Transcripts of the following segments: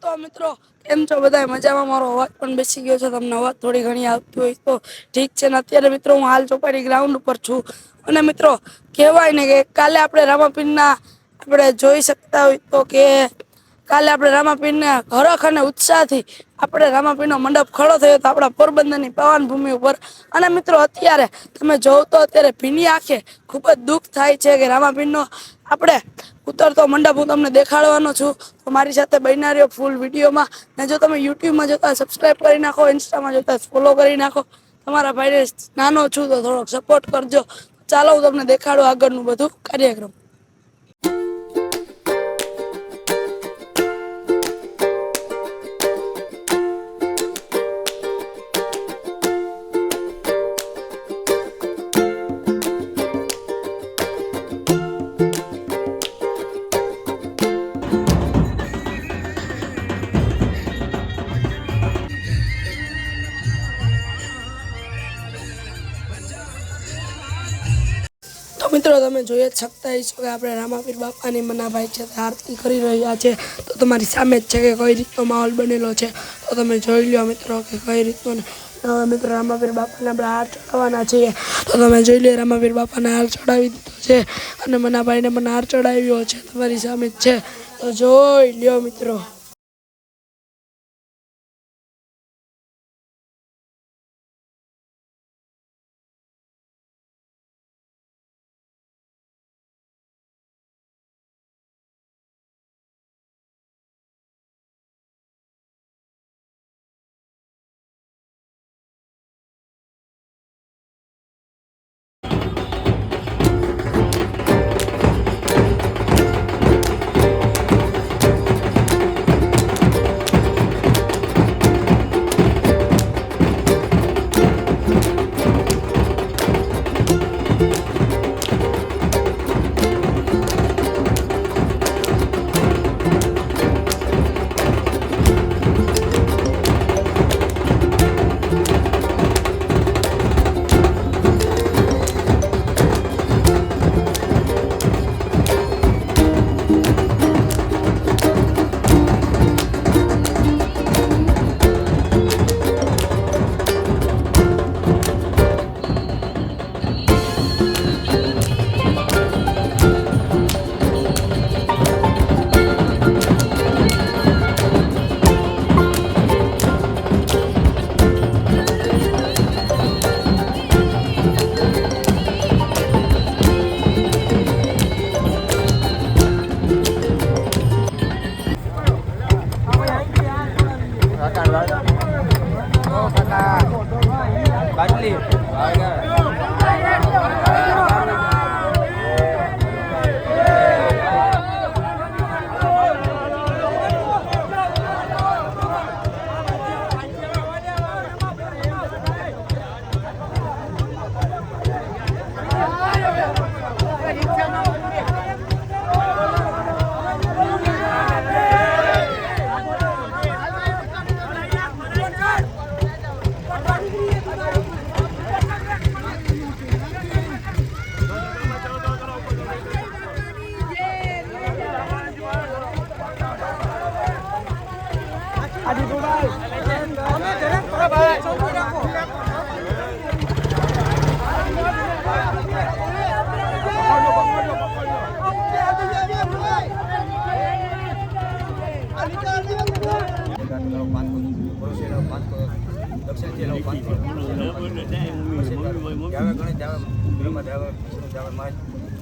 તો મિત્રો કેમ છો બધા મજામાં? મારો અવાજ પણ બેસી ગયો છે, તમને અવાજ થોડી ઘણી આવતી હોય તો ઠીક છે ને. અત્યારે મિત્રો હું હાલ ચોપાટી ગ્રાઉન્ડ ઉપર છું અને મિત્રો કહેવાય ને કે કાલે આપણે રામાપીરના આપણે જોઈ શકતા હોય તો કે કાલે આપણે રામાપીરના હરખ અને ઉત્સાહથી આપણે રામાપીરનો મંડપ ખડો થયો હતો આપણા પોરબંદરની પાવન ભૂમિ ઉપર. અને મિત્રો અત્યારે તમે જોવ તો અત્યારે ભીની આંખે ખૂબ જ દુઃખ થાય છે કે રામાપીરનો આપણે ઉતરતો મંડપ હું તમને દેખાડવાનો છું. તો મારી સાથે બન્યા રહ્યો ફૂલ વિડીયોમાં. ને જો તમે યુટ્યુબમાં જોતા સબસ્ક્રાઈબ કરી નાખો, ઇન્સ્ટામાં જોતા ફોલો કરી નાખો. તમારા ભાઈને નાનો છું તો થોડોક સપોર્ટ કરજો. ચાલો હું તમને દેખાડું આગળનું બધું કાર્યક્રમ. તો મિત્રો તમે જોઈ જ શકતા હશો કે આપણે રામાપીર બાપાની મનાભાઈ છે આરતી કરી રહ્યા છે. તો તમારી સામે જ છે કે કઈ રીતનો માહોલ બનેલો છે. તો તમે જોઈ લો મિત્રો કે કઈ રીતનો મિત્રો રામાપીર બાપાને આપણે હાર ચડાવવાના છીએ. તો તમે જોઈ લો રામાપીર બાપાને હાર ચડાવી દીધો છે અને મનાભાઈને પણ હાર ચડાવ્યો છે. તમારી સામે જ છે તો જોઈ લ્યો મિત્રો.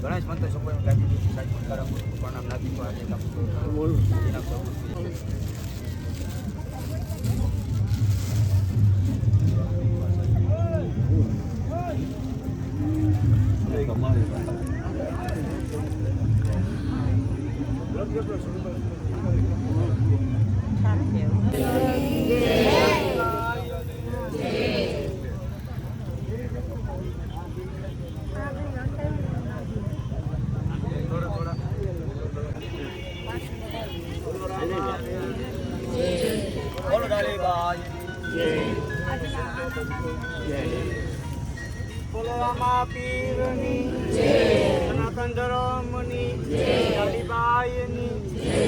ગણેશ મંત્ર સપોર્ટ પ્રણામ નાખી બોલો રામાપીરની જય, સનાતન ધર્મની જય, અલીબાઈની જય.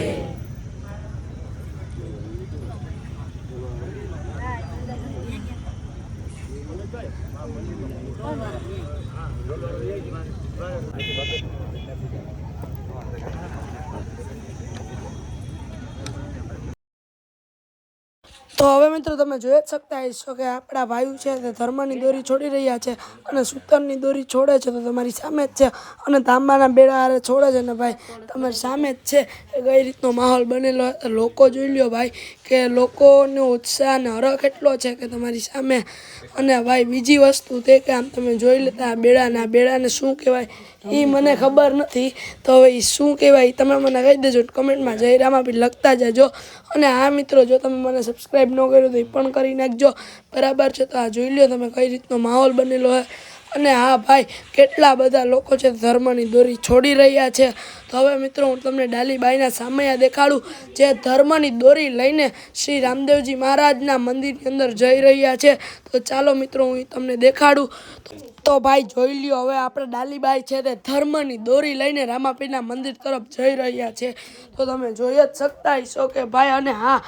તો હવે મિત્રો તમે જોઈ જ શકતા હશો કે આપણા ભાઈઓ છે તે ધર્મની દોરી છોડી રહ્યા છે અને સૂતરની દોરી છોડે છે તો તમારી સામે જ છે અને તાંબાના બેડા હારે છોડે છે ને ભાઈ તમારી સામે જ છે એ કઈ રીતનો માહોલ બનેલો લોકો જોઈ લ્યો ભાઈ કે લોકોનો ઉત્સાહ અને હરખ એટલો છે કે તમારી સામે. અને ભાઈ બીજી વસ્તુ તે કે આમ તમે જોઈ લેતા બેડાને શું કહેવાય એ મને ખબર નથી તો હવે એ શું કહેવાય તમે મને કહી દેજો કમેન્ટમાં જય રામાપીર લખતા જજો. અને આ મિત્રો જો તમે મને સબસ્ક્રાઈબ ન કર્યું તો એ પણ કરી નાખજો બરાબર છે. તો આ જોઈ લો તમે કઈ રીતનો માહોલ બનેલો હોય અને હા ભાઈ કેટલા બધા લોકો છે ધર્મની દોરી છોડી રહ્યા છે. તો હવે મિત્રો હું તમને ડાલીબાઈના સામૈયા દેખાડું જે ધર્મની દોરી લઈને શ્રી રામદેવજી મહારાજના મંદિરની અંદર જઈ રહ્યા છે. તો ચાલો મિત્રો હું તમને દેખાડું. તો ભાઈ જોઈ લ્યો હવે આપણે ડાલીબાઈ છે તે ધર્મની દોરી લઈને રામાપીરના મંદિર તરફ જઈ રહ્યા છે. તો તમે જોઈ જ શકતા હશો કે ભાઈ અને હા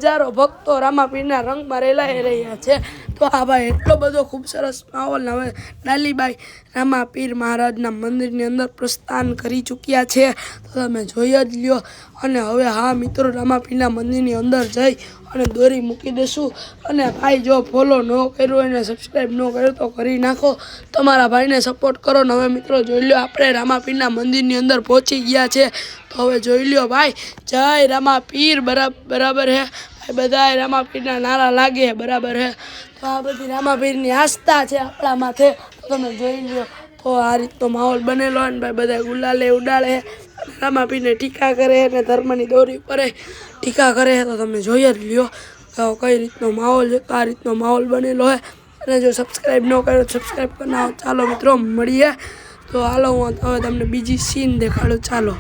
હજારો ભક્તો રામાપીરના રંગમાં રેલાઈ રહ્યા છે. તો હા ભાઈ એટલો બધો ખૂબ સરસ માહોલ હવે ડાલીબાઈ રામાપીર મહારાજના મંદિરની અંદર પ્રસ્થાન કરી ચૂક્યા છે. તો તમે જોઈ જ લ્યો અને હવે હા મિત્રો રામાપીરના મંદિરની અંદર જઈ અને દોરી મૂકી દેશું. અને ભાઈ જો ફોલો ન કર્યો હોય ને સબસ્ક્રાઈબ ન કર્યો તો કરી નાખો તમારા ભાઈને સપોર્ટ કરો. ને હવે મિત્રો જોઈ લો આપણે રામાપીરના મંદિરની અંદર પહોંચી ગયા છે. તો હવે જોઈ લ્યો ભાઈ જય રામાપીર બરાબર હે ભાઈ બધા રામાપીરના નારા લાગે બરાબર હે. તો આ બધી રામાપીરની આસ્થા છે આપણા માથે. તો તમે જોઈ લ્યો તો આ રીતનો માહોલ બનેલો હોય ને ભાઈ બધા ગુલાલે ઉડાડે રામાપીરને ટીકા કરે અને ધર્મની દોરી ઉપર ટીકા કરે. તો તમે જોઈ જ લ્યો કઈ રીતનો માહોલ છે. તો આ રીતનો માહોલ બનેલો હોય અને જો સબસ્ક્રાઈબ ન કર્યો સબસ્ક્રાઈબ કરી નાખો. ચાલો મિત્રો મળીએ. તો હાલો હું હવે તમને બીજી સીન દેખાડું ચાલો.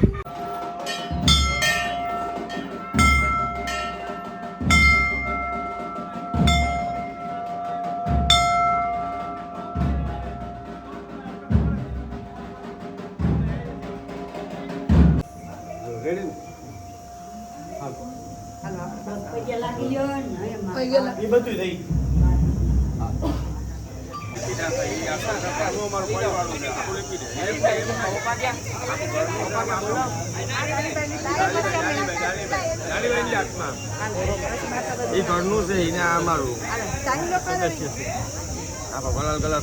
એ બધું થઈ એ ઘરનું છે એને આ અમારું સદસ્ય છે આ ભગવાન કલર